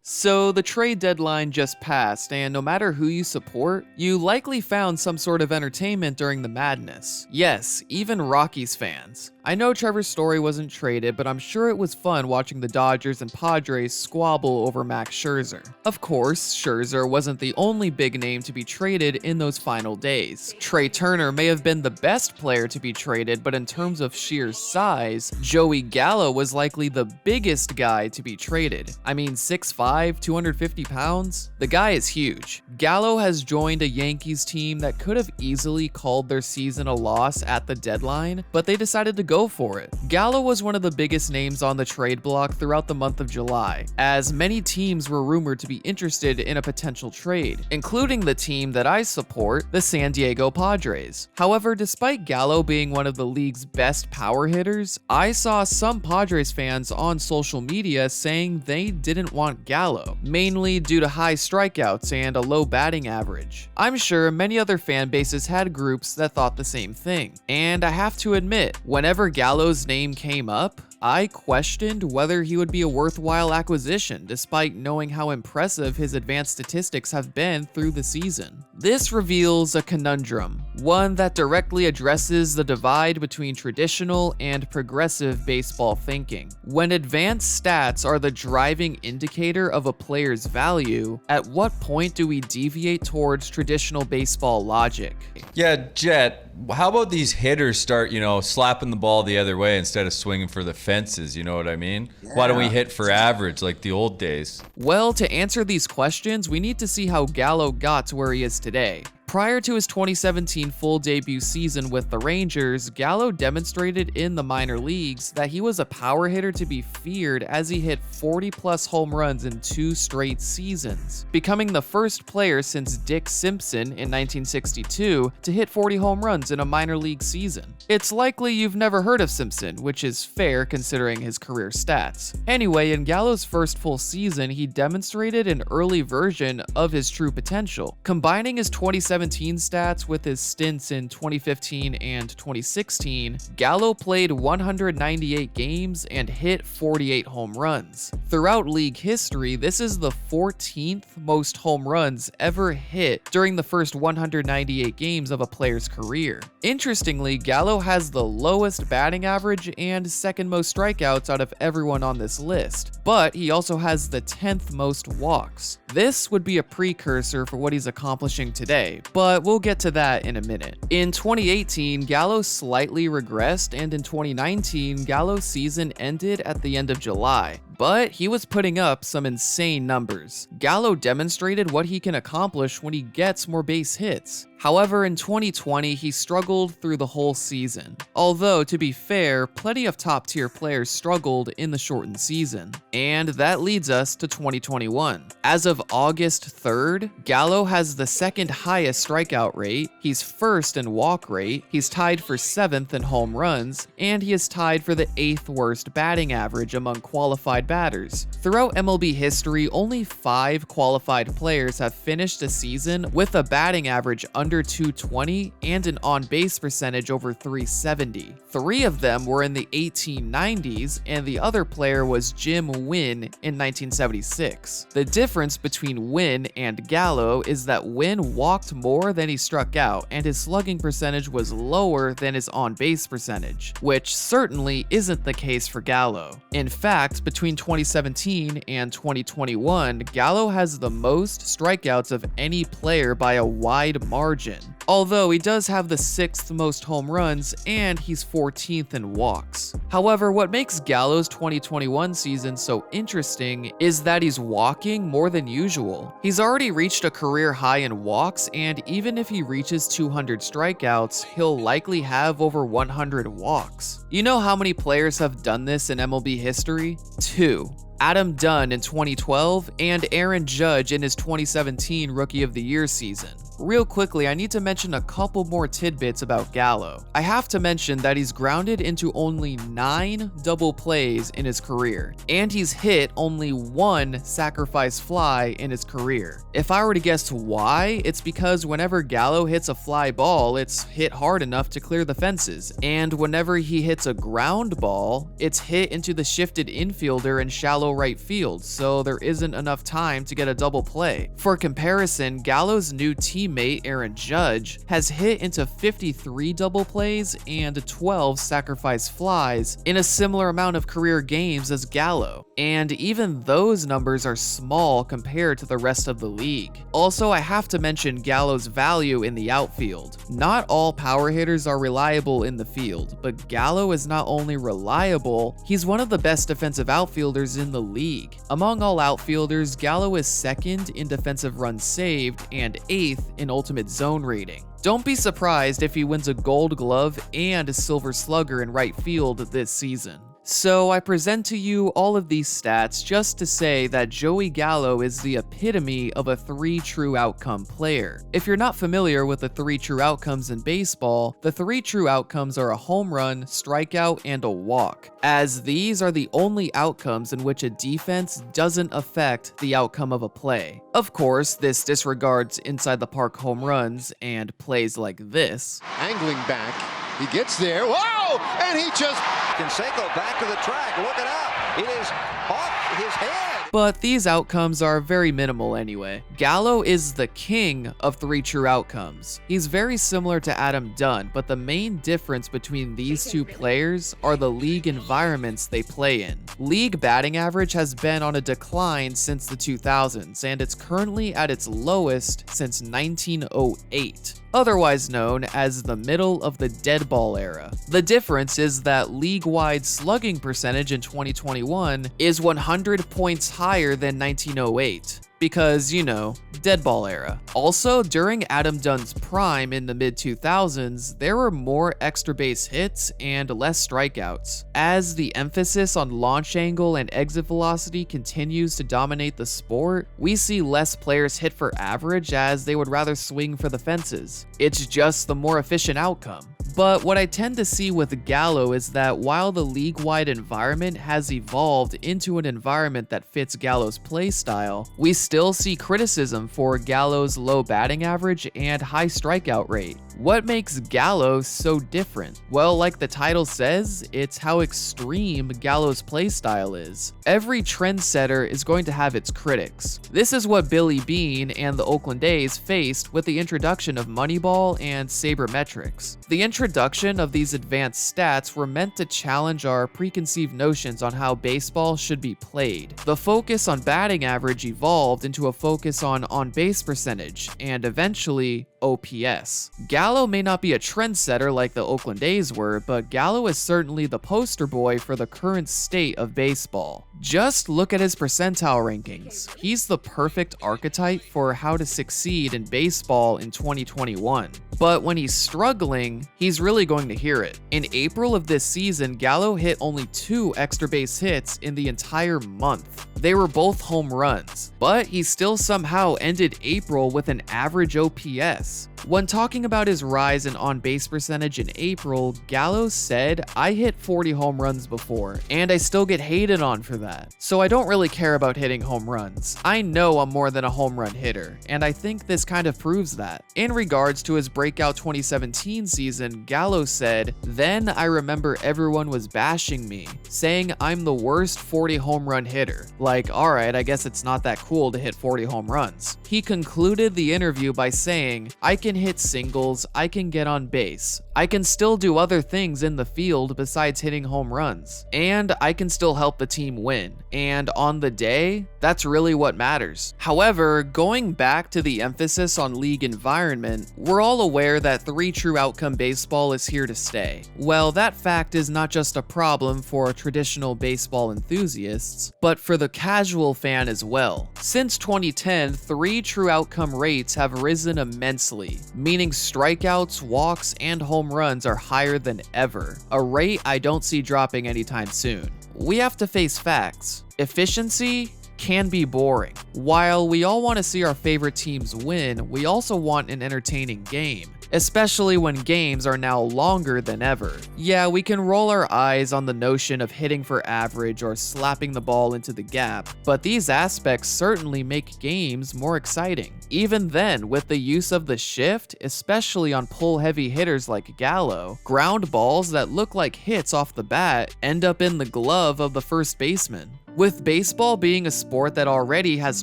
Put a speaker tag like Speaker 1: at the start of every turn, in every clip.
Speaker 1: So the trade deadline just passed, and no matter who you support, you likely found some sort of entertainment during the madness. Yes, even Rockies fans. I know Trevor Story wasn't traded, but I'm sure it was fun watching the Dodgers and Padres squabble over Max Scherzer. Of course, Scherzer wasn't the only big name to be traded in those final days. Trey Turner may have been the best player to be traded, but in terms of sheer size, Joey Gallo was likely the biggest guy to be traded. I mean, 6'5", 250 pounds? The guy is huge. Gallo has joined a Yankees team that could have easily called their season a loss at the deadline, but they decided to go for it. Gallo was one of the biggest names on the trade block throughout the month of July, as many teams were rumored to be interested in a potential trade, including the team that I support, the San Diego Padres. However, despite Gallo being one of the league's best power hitters, I saw some Padres fans on social media saying they didn't want Gallo, mainly due to high strikeouts and a low batting average. I'm sure many other fan bases had groups that thought the same thing, and I have to admit, whenever Gallo's name came up, I questioned whether he would be a worthwhile acquisition despite knowing how impressive his advanced statistics have been through the season. This reveals a conundrum, one that directly addresses the divide between traditional and progressive baseball thinking. When advanced stats are the driving indicator of a player's value, at what point do we deviate towards traditional baseball logic?
Speaker 2: Yeah, Jet, how about these hitters start, slapping the ball the other way instead of swinging for the fences, you know what I mean? Yeah. Why don't we hit for average like the old days?
Speaker 1: Well, to answer these questions, we need to see how Gallo got to where he is today. Prior to his 2017 full debut season with the Rangers, Gallo demonstrated in the minor leagues that he was a power hitter to be feared as he hit 40-plus home runs in 2 straight seasons, becoming the first player since Dick Simpson in 1962 to hit 40 home runs in a minor league season. It's likely you've never heard of Simpson, which is fair considering his career stats. Anyway, in Gallo's first full season, he demonstrated an early version of his true potential, combining his 2017 stats with his stints in 2015 and 2016, Gallo played 198 games and hit 48 home runs. Throughout league history, this is the 14th most home runs ever hit during the first 198 games of a player's career. Interestingly, Gallo has the lowest batting average and second most strikeouts out of everyone on this list, but he also has the 10th most walks. This would be a precursor for what he's accomplishing today, but we'll get to that in a minute. In 2018, Gallo slightly regressed, and in 2019, Gallo's season ended at the end of July, but he was putting up some insane numbers. Gallo demonstrated what he can accomplish when he gets more base hits. However, in 2020, he struggled through the whole season. Although, to be fair, plenty of top-tier players struggled in the shortened season. And that leads us to 2021. As of August 3rd, Gallo has the second highest strikeout rate, he's first in walk rate, he's tied for 7th in home runs, and he is tied for the 8th worst batting average among qualified batters. Throughout MLB history, only 5 qualified players have finished a season with a batting average under 220 and an on-base percentage over 370. 3 of them were in the 1890s, and the other player was Jim Wynn in 1976. The difference between Wynn and Gallo is that Wynn walked more than he struck out, and his slugging percentage was lower than his on-base percentage, which certainly isn't the case for Gallo. In fact, between 2017 and 2021, Gallo has the most strikeouts of any player by a wide margin, although he does have the 6th most home runs and he's 14th in walks. However, what makes Gallo's 2021 season so interesting is that he's walking more than usual. He's already reached a career high in walks, and even if he reaches 200 strikeouts, he'll likely have over 100 walks. You know how many players have done this in MLB history? 2. Adam Dunn in 2012 and Aaron Judge in his 2017 Rookie of the Year season. Real quickly, I need to mention a couple more tidbits about Gallo. I have to mention that he's grounded into only 9 double plays in his career, and he's hit only 1 sacrifice fly in his career. If I were to guess why, it's because whenever Gallo hits a fly ball, it's hit hard enough to clear the fences, and whenever he hits a ground ball, it's hit into the shifted infielder in shallow right field, so there isn't enough time to get a double play. For comparison, Gallo's new teammate Aaron Judge has hit into 53 double plays and 12 sacrifice flies in a similar amount of career games as Gallo, and even those numbers are small compared to the rest of the league. Also, I have to mention Gallo's value in the outfield. Not all power hitters are reliable in the field, but Gallo is not only reliable, he's one of the best defensive outfielders in the league. Among all outfielders, Gallo is second in defensive runs saved and 8th in ultimate zone rating. Don't be surprised if he wins a Gold Glove and a Silver Slugger in right field this season. So I present to you all of these stats just to say that Joey Gallo is the epitome of a 3 true outcome player. If you're not familiar with the 3 true outcomes in baseball, the 3 true outcomes are a home run, strikeout, and a walk, as these are the only outcomes in which a defense doesn't affect the outcome of a play. Of course, this disregards inside the park home runs and plays like this.
Speaker 3: Angling back, he gets there, whoa, and he just... Canseco back to the track, look it up, it is off his head.
Speaker 1: But these outcomes are very minimal anyway. Gallo is the king of 3 true outcomes. He's very similar to Adam Dunn, but the main difference between these two players are the league environments they play in. League batting average has been on a decline since the 2000s, and it's currently at its lowest since 1908. Otherwise known as the middle of the dead ball era. The difference is that league-wide slugging percentage in 2021 is 100 points higher than 1908. Because, you know, dead ball era. Also, during Adam Dunn's prime in the mid-2000s, there were more extra base hits and less strikeouts. As the emphasis on launch angle and exit velocity continues to dominate the sport, we see less players hit for average as they would rather swing for the fences. It's just the more efficient outcome. But what I tend to see with Gallo is that while the league-wide environment has evolved into an environment that fits Gallo's playstyle, we still see criticism for Gallo's low batting average and high strikeout rate. What makes Gallo so different? Well, like the title says, it's how extreme Gallo's playstyle is. Every trendsetter is going to have its critics. This is what Billy Beane and the Oakland A's faced with the introduction of Moneyball and sabermetrics. The introduction of these advanced stats were meant to challenge our preconceived notions on how baseball should be played. The focus on batting average evolved into a focus on on-base percentage, and eventually, OPS. Gallo may not be a trendsetter like the Oakland A's were, but Gallo is certainly the poster boy for the current state of baseball. Just look at his percentile rankings. He's the perfect archetype for how to succeed in baseball in 2021. But when he's struggling, he's really going to hear it. In April of this season, Gallo hit only 2 extra base hits in the entire month. They were both home runs, but he still somehow ended April with an average OPS. When talking about his rise in on-base percentage in April, Gallo said, "I hit 40 home runs before, and I still get hated on for that. So I don't really care about hitting home runs. I know I'm more than a home run hitter, and I think this kind of proves that." In regards to his breakout 2017 season, Gallo said, "Then I remember everyone was bashing me, saying I'm the worst 40 home run hitter. Like, alright, I guess it's not that cool to hit 40 home runs." He concluded the interview by saying, "I can hit singles, I can get on base. I can still do other things in the field besides hitting home runs. And I can still help the team win. And on the day, that's really what matters." However, going back to the emphasis on league environment, we're all aware that 3 true outcome baseball is here to stay. Well, that fact is not just a problem for traditional baseball enthusiasts, but for the casual fan as well. Since 2010, 3 true outcome rates have risen immensely, meaning strikeouts, walks, and home runs are higher than ever, a rate I don't see dropping anytime soon. We have to face facts. Efficiency can be boring. While we all want to see our favorite teams win, we also want an entertaining game, especially when games are now longer than ever. Yeah, we can roll our eyes on the notion of hitting for average or slapping the ball into the gap, but these aspects certainly make games more exciting. Even then, with the use of the shift, especially on pull-heavy hitters like Gallo, ground balls that look like hits off the bat end up in the glove of the first baseman. With baseball being a sport that already has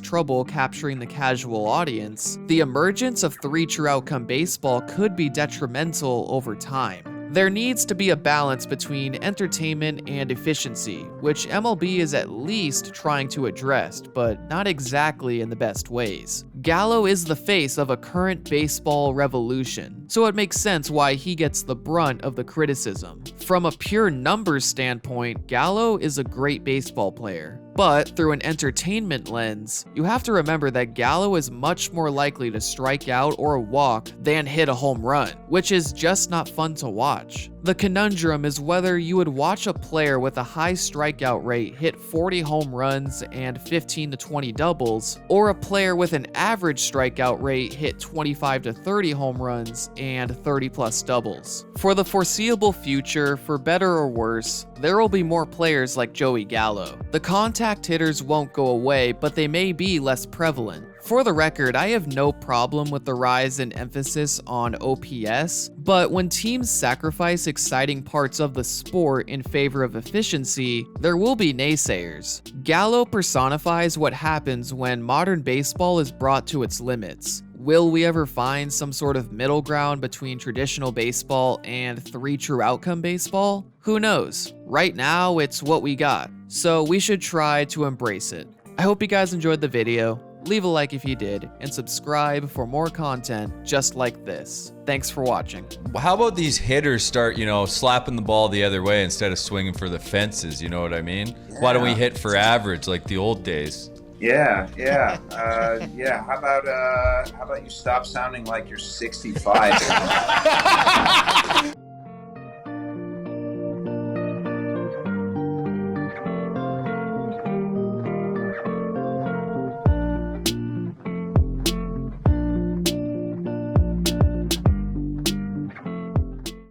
Speaker 1: trouble capturing the casual audience, the emergence of three true outcome baseball could be detrimental over time. There needs to be a balance between entertainment and efficiency, which MLB is at least trying to address, but not exactly in the best ways. Gallo is the face of a current baseball revolution, so it makes sense why he gets the brunt of the criticism. From a pure numbers standpoint, Gallo is a great baseball player. But through an entertainment lens, you have to remember that Gallo is much more likely to strike out or walk than hit a home run, which is just not fun to watch. The conundrum is whether you would watch a player with a high strikeout rate hit 40 home runs and 15 to 20 doubles, or a player with an average strikeout rate hit 25 to 30 home runs and 30 plus doubles. For the foreseeable future, for better or worse, there will be more players like Joey Gallo. The contact hitters won't go away, but they may be less prevalent. For the record, I have no problem with the rise in emphasis on OPS, but when teams sacrifice exciting parts of the sport in favor of efficiency, there will be naysayers. Gallo personifies what happens when modern baseball is brought to its limits. Will we ever find some sort of middle ground between traditional baseball and three true outcome baseball? Who knows? Right now, it's what we got, so we should try to embrace it. I hope you guys enjoyed the video. Leave a like if you did, and subscribe for more content just like this. Thanks for watching.
Speaker 2: How about these hitters start, slapping the ball the other way instead of swinging for the fences, you know what I mean?
Speaker 4: Yeah.
Speaker 2: Why don't we hit for average like the old days?
Speaker 4: Yeah. How about you stop sounding like you're 65?